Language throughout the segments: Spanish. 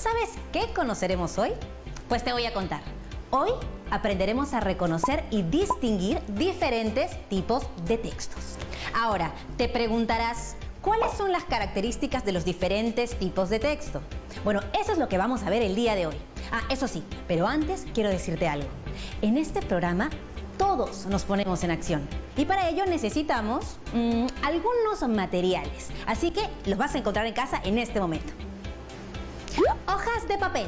¿Sabes qué conoceremos hoy? Pues te voy a contar. Hoy aprenderemos a reconocer y distinguir diferentes tipos de textos. Ahora, te preguntarás, ¿cuáles son las características de los diferentes tipos de texto? Bueno, eso es lo que vamos a ver el día de hoy. Eso sí, pero antes quiero decirte algo. En este programa todos nos ponemos en acción y para ello necesitamos algunos materiales. Así que los vas a encontrar en casa en este momento. Hojas de papel,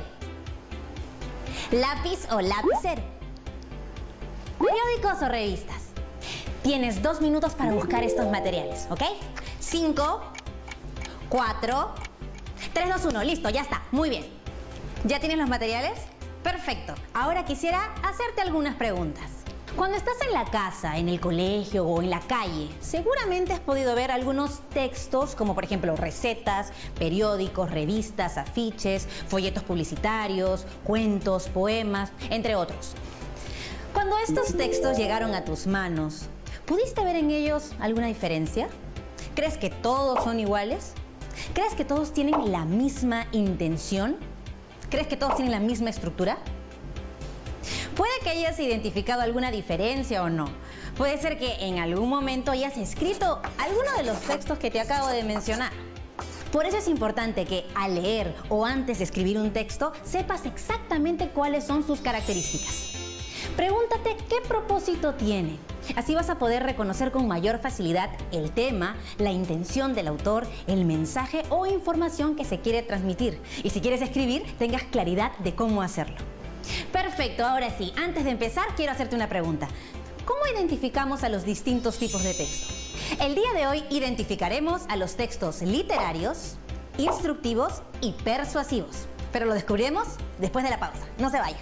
lápiz o lapicero, periódicos o revistas. Tienes 2 minutos para buscar estos materiales, ¿ok? 5, 4, 3, 2, 1. Listo, ya está. Muy bien. ¿Ya tienes los materiales? Perfecto. Ahora quisiera hacerte algunas preguntas. Cuando estás en la casa, en el colegio o en la calle, seguramente has podido ver algunos textos como por ejemplo recetas, periódicos, revistas, afiches, folletos publicitarios, cuentos, poemas, entre otros. Cuando estos textos llegaron a tus manos, ¿pudiste ver en ellos alguna diferencia? ¿Crees que todos son iguales? ¿Crees que todos tienen la misma intención? ¿Crees que todos tienen la misma estructura? Puede que hayas identificado alguna diferencia o no. Puede ser que en algún momento hayas escrito alguno de los textos que te acabo de mencionar. Por eso es importante que al leer o antes de escribir un texto sepas exactamente cuáles son sus características. Pregúntate qué propósito tiene. Así vas a poder reconocer con mayor facilidad el tema, la intención del autor, el mensaje o información que se quiere transmitir. Y si quieres escribir, tengas claridad de cómo hacerlo. Perfecto, ahora sí, antes de empezar quiero hacerte una pregunta. ¿Cómo identificamos a los distintos tipos de texto? El día de hoy identificaremos a los textos literarios, instructivos y persuasivos. Pero lo descubriremos después de la pausa. No se vayan.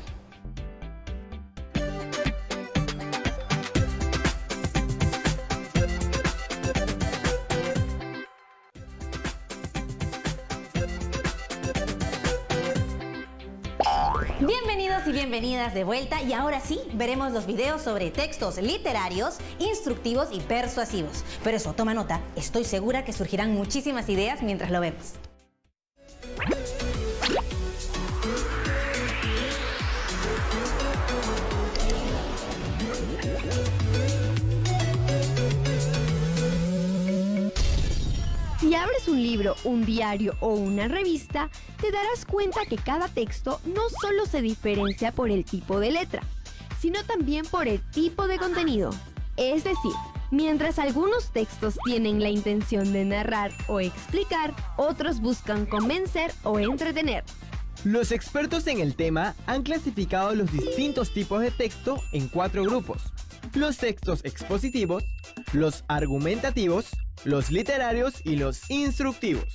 Bienvenidos y bienvenidas de vuelta y ahora sí veremos los videos sobre textos literarios, instructivos y persuasivos. Pero eso, toma nota, estoy segura que surgirán muchísimas ideas mientras lo vemos. Si abres un libro, un diario o una revista, te darás cuenta que cada texto no solo se diferencia por el tipo de letra, sino también por el tipo de contenido. Es decir, mientras algunos textos tienen la intención de narrar o explicar, otros buscan convencer o entretener. Los expertos en el tema han clasificado los distintos tipos de texto en 4 grupos: los textos expositivos, los argumentativos, los literarios y los instructivos.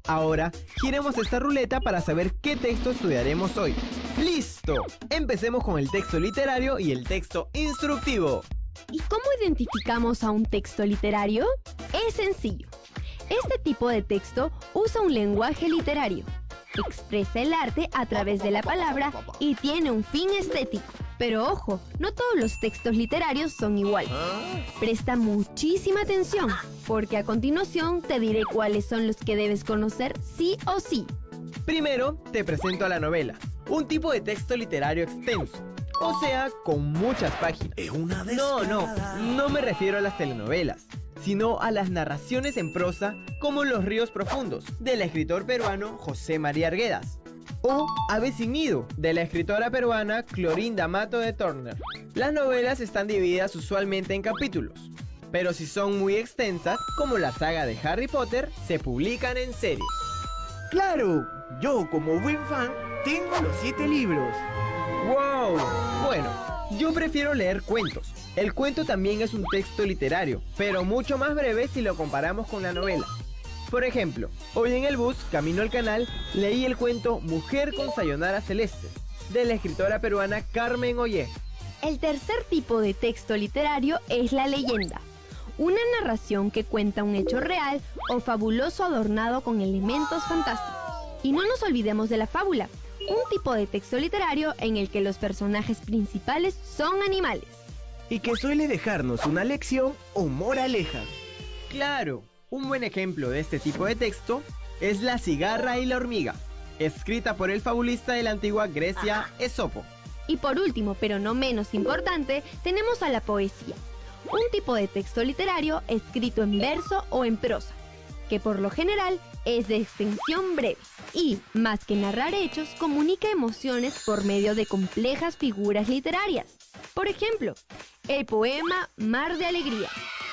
Ahora, giremos esta ruleta para saber qué texto estudiaremos hoy. ¡Listo! Empecemos con el texto literario y el texto instructivo. ¿Y cómo identificamos a un texto literario? Es sencillo. Este tipo de texto usa un lenguaje literario, expresa el arte a través de la palabra y tiene un fin estético. Pero ojo, no todos los textos literarios son iguales. Presta muchísima atención, porque a continuación te diré cuáles son los que debes conocer sí o sí. Primero, te presento a la novela, un tipo de texto literario extenso, o sea, con muchas páginas. No me refiero a las telenovelas, sino a las narraciones en prosa como Los ríos profundos, del escritor peruano José María Arguedas, o Ave sin nido, de la escritora peruana Clorinda Mato de Turner. Las novelas están divididas usualmente en capítulos, pero si son muy extensas, como la saga de Harry Potter, se publican en series. ¡Claro! Yo, como buen fan, tengo los 7 libros. ¡Wow! Bueno, yo prefiero leer cuentos. El cuento también es un texto literario, pero mucho más breve si lo comparamos con la novela. Por ejemplo, hoy en el bus, camino al canal, leí el cuento Mujer con sayonara celeste, de la escritora peruana Carmen Ollé. El tercer tipo de texto literario es la leyenda, una narración que cuenta un hecho real o fabuloso adornado con elementos fantásticos. Y no nos olvidemos de la fábula, un tipo de texto literario en el que los personajes principales son animales. Y que suele dejarnos una lección o moraleja. Claro, un buen ejemplo de este tipo de texto es La cigarra y la hormiga, escrita por el fabulista de la antigua Grecia, Esopo. Y por último, pero no menos importante, tenemos a la poesía, un tipo de texto literario escrito en verso o en prosa, que por lo general es de extensión breve y, más que narrar hechos, comunica emociones por medio de complejas figuras literarias. Por ejemplo, el poema Mar de Alegría,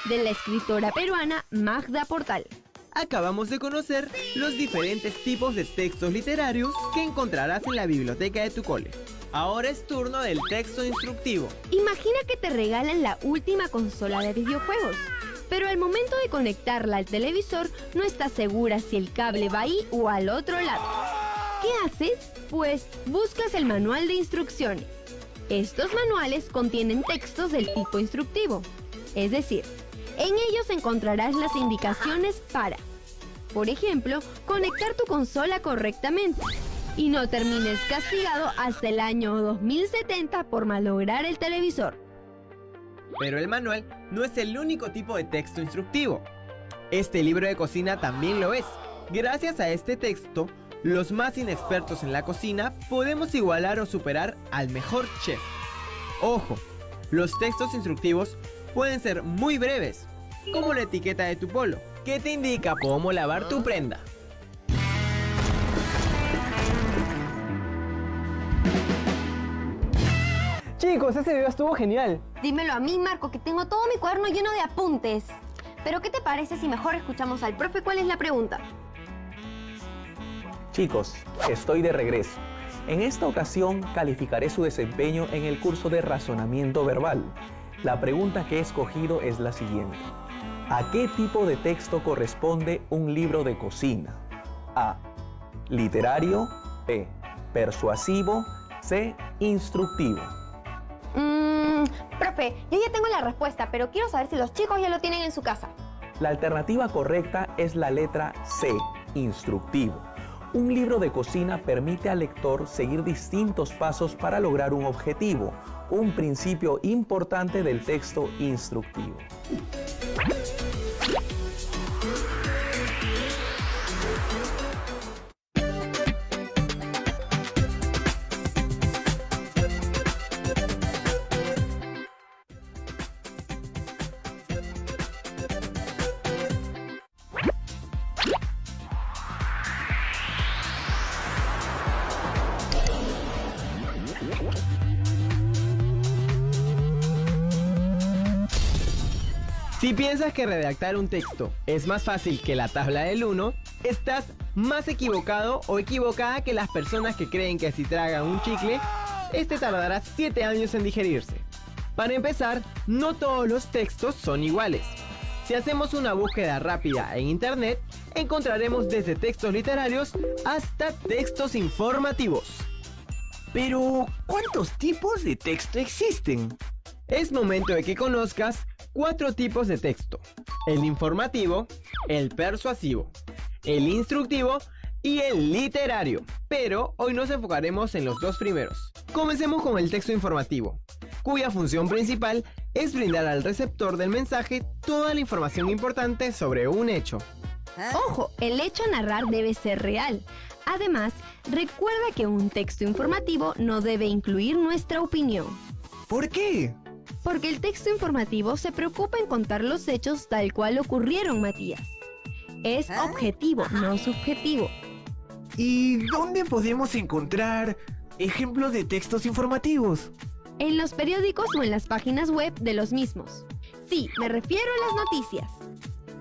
de la escritora peruana Magda Portal. Acabamos de conocer los diferentes tipos de textos literarios que encontrarás en la biblioteca de tu cole. Ahora es turno del texto instructivo. Imagina que te regalan la última consola de videojuegos, pero al momento de conectarla al televisor no estás segura si el cable va ahí o al otro lado. ¿Qué haces? Pues buscas el manual de instrucciones. Estos manuales contienen textos del tipo instructivo, es decir, en ellos encontrarás las indicaciones para, por ejemplo, conectar tu consola correctamente y no termines castigado hasta el año 2070 por malograr el televisor. Pero el manual no es el único tipo de texto instructivo. Este libro de cocina también lo es. Gracias a este texto, los más inexpertos en la cocina podemos igualar o superar al mejor chef. Ojo, los textos instructivos pueden ser muy breves, como la etiqueta de tu polo, que te indica cómo lavar tu prenda. Chicos, ese video estuvo genial. Dímelo a mí, Marco, que tengo todo mi cuaderno lleno de apuntes. Pero ¿qué te parece si mejor escuchamos al profe cuál es la pregunta? Chicos, estoy de regreso. En esta ocasión calificaré su desempeño en el curso de razonamiento verbal. La pregunta que he escogido es la siguiente. ¿A qué tipo de texto corresponde un libro de cocina? A. Literario. B. Persuasivo. C. Instructivo. Profe, yo ya tengo la respuesta, pero quiero saber si los chicos ya lo tienen en su casa. La alternativa correcta es la letra C. Instructivo. Un libro de cocina permite al lector seguir distintos pasos para lograr un objetivo, un principio importante del texto instructivo. Si piensas que redactar un texto es más fácil que la tabla del 1, estás más equivocado o equivocada que las personas que creen que si tragan un chicle, este tardará 7 años en digerirse. Para empezar, no todos los textos son iguales. Si hacemos una búsqueda rápida en internet, encontraremos desde textos literarios hasta textos informativos. Pero, ¿cuántos tipos de texto existen? Es momento de que conozcas 4 tipos de texto: el informativo, el persuasivo, el instructivo y el literario. Pero hoy nos enfocaremos en los 2 primeros. Comencemos con el texto informativo, cuya función principal es brindar al receptor del mensaje toda la información importante sobre un hecho. Ojo, el hecho a narrar debe ser real. Además, recuerda que un texto informativo no debe incluir nuestra opinión. ¿Por qué? Porque el texto informativo se preocupa en contar los hechos tal cual ocurrieron, Matías. Es objetivo, no subjetivo. ¿Y dónde podemos encontrar ejemplos de textos informativos? En los periódicos o en las páginas web de los mismos. Sí, me refiero a las noticias.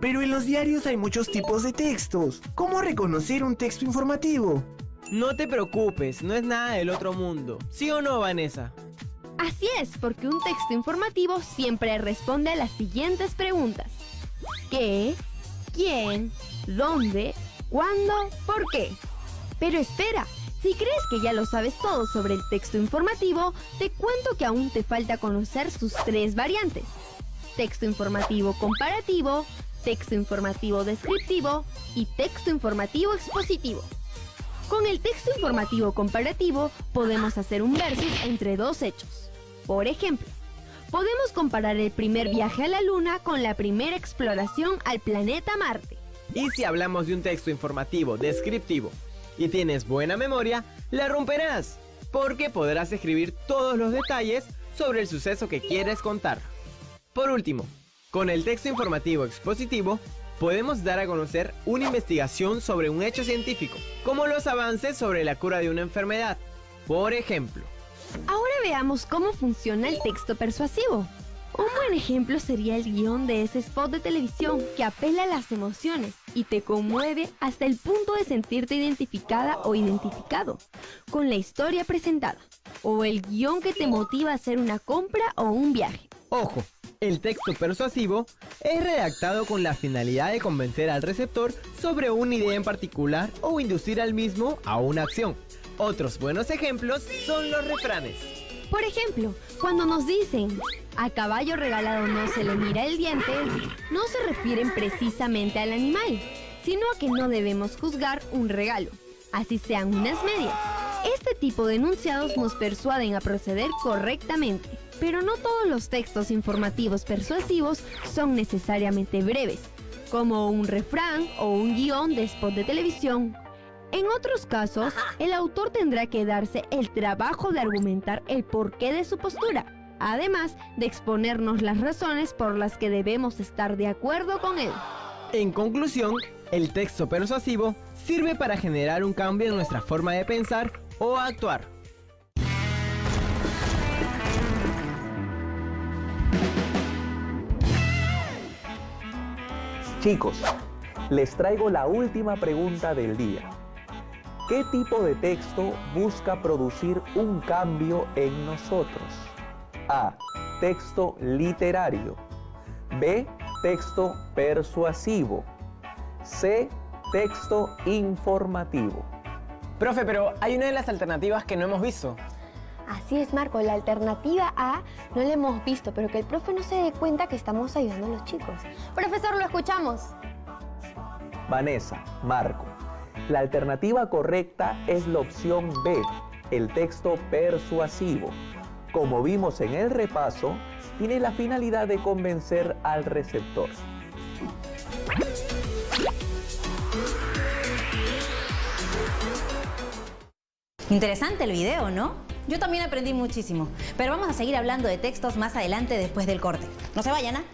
Pero en los diarios hay muchos tipos de textos. ¿Cómo reconocer un texto informativo? No te preocupes, no es nada del otro mundo. ¿Sí o no, Vanessa? Así es, porque un texto informativo siempre responde a las siguientes preguntas. ¿Qué? ¿Quién? ¿Dónde? ¿Cuándo? ¿Por qué? Pero espera, si crees que ya lo sabes todo sobre el texto informativo, te cuento que aún te falta conocer sus 3 variantes. Texto informativo comparativo, texto informativo descriptivo y texto informativo expositivo. Con el texto informativo comparativo podemos hacer un versus entre 2 hechos. Por ejemplo, podemos comparar el primer viaje a la Luna con la primera exploración al planeta Marte. Y si hablamos de un texto informativo descriptivo, y tienes buena memoria, la romperás, porque podrás escribir todos los detalles sobre el suceso que quieres contar. Por último, con el texto informativo expositivo, podemos dar a conocer una investigación sobre un hecho científico, como los avances sobre la cura de una enfermedad. Por ejemplo, Ahora veamos cómo funciona el texto persuasivo. Un buen ejemplo sería el guión de ese spot de televisión que apela a las emociones y te conmueve hasta el punto de sentirte identificada o identificado con la historia presentada, o el guión que te motiva a hacer una compra o un viaje. ojo, el texto persuasivo es redactado con la finalidad de convencer al receptor sobre una idea en particular o inducir al mismo a una acción. Otros buenos ejemplos son los refranes. Por ejemplo, cuando nos dicen "a caballo regalado no se le mira el diente", no se refieren precisamente al animal, sino a que no debemos juzgar un regalo, así sean unas medias. Este tipo de enunciados nos persuaden a proceder correctamente, pero no todos los textos informativos persuasivos son necesariamente breves, como un refrán o un guión de spot de televisión. En otros casos, el autor tendrá que darse el trabajo de argumentar el porqué de su postura, además de exponernos las razones por las que debemos estar de acuerdo con él. En conclusión, el texto persuasivo sirve para generar un cambio en nuestra forma de pensar o actuar. Chicos, les traigo la última pregunta del día. ¿Qué tipo de texto busca producir un cambio en nosotros? A. Texto literario. B. Texto persuasivo. C. Texto informativo. Profe, pero hay una de las alternativas que no hemos visto. Así es, Marco, la alternativa A no la hemos visto, pero que el profe no se dé cuenta que estamos ayudando a los chicos. Profesor, lo escuchamos. Vanessa, Marco. La alternativa correcta es la opción B, el texto persuasivo. Como vimos en el repaso, tiene la finalidad de convencer al receptor. Interesante el video, ¿no? Yo también aprendí muchísimo, pero vamos a seguir hablando de textos más adelante después del corte. No se vayan, ¿ah?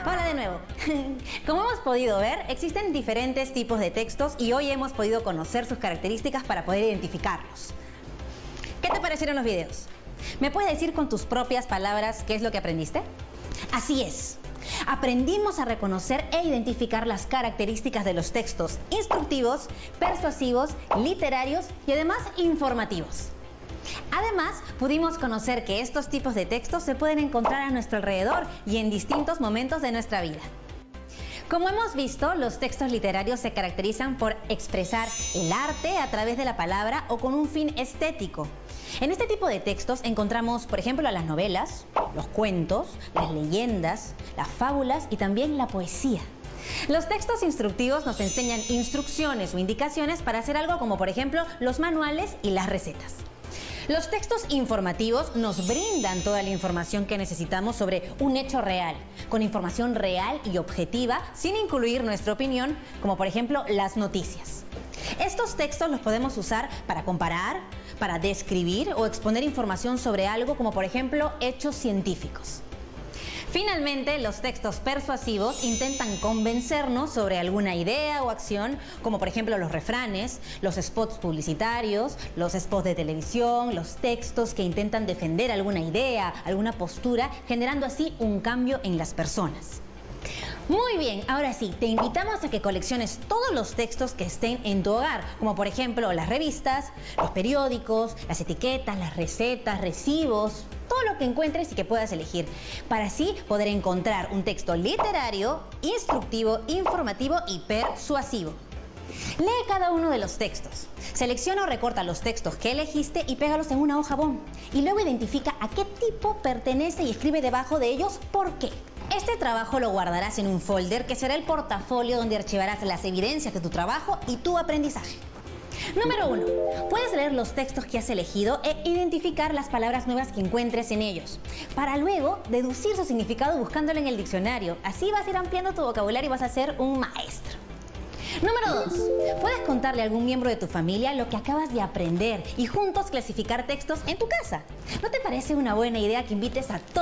Hola de nuevo. Como hemos podido ver, existen diferentes tipos de textos y hoy hemos podido conocer sus características para poder identificarlos. ¿Qué te parecieron los videos? ¿Me puedes decir con tus propias palabras qué es lo que aprendiste? Así es. Aprendimos a reconocer e identificar las características de los textos instructivos, persuasivos, literarios y además informativos. Además, pudimos conocer que estos tipos de textos se pueden encontrar a nuestro alrededor y en distintos momentos de nuestra vida. Como hemos visto, los textos literarios se caracterizan por expresar el arte a través de la palabra o con un fin estético. En este tipo de textos encontramos, por ejemplo, las novelas, los cuentos, las leyendas, las fábulas y también la poesía. Los textos instructivos nos enseñan instrucciones o indicaciones para hacer algo como, por ejemplo, los manuales y las recetas. Los textos informativos nos brindan toda la información que necesitamos sobre un hecho real, con información real y objetiva, sin incluir nuestra opinión, como por ejemplo las noticias. Estos textos los podemos usar para comparar, para describir o exponer información sobre algo, como por ejemplo hechos científicos. Finalmente, los textos persuasivos intentan convencernos sobre alguna idea o acción, como por ejemplo los refranes, los spots publicitarios, los spots de televisión, los textos que intentan defender alguna idea, alguna postura, generando así un cambio en las personas. Muy bien, ahora sí, te invitamos a que colecciones todos los textos que estén en tu hogar, como por ejemplo las revistas, los periódicos, las etiquetas, las recetas, recibos, todo lo que encuentres y que puedas elegir, para así poder encontrar un texto literario, instructivo, informativo y persuasivo. Lee cada uno de los textos. Selecciona o recorta los textos que elegiste y pégalos en una hoja bond. Y luego identifica a qué tipo pertenece y escribe debajo de ellos por qué. Este trabajo lo guardarás en un folder que será el portafolio donde archivarás las evidencias de tu trabajo y tu aprendizaje. Número 1. Puedes leer los textos que has elegido e identificar las palabras nuevas que encuentres en ellos, para luego deducir su significado buscándolo en el diccionario. Así vas a ir ampliando tu vocabulario y vas a ser un maestro. Número 2. Puedes contarle a algún miembro de tu familia lo que acabas de aprender y juntos clasificar textos en tu casa. ¿No te parece una buena idea que invites a todos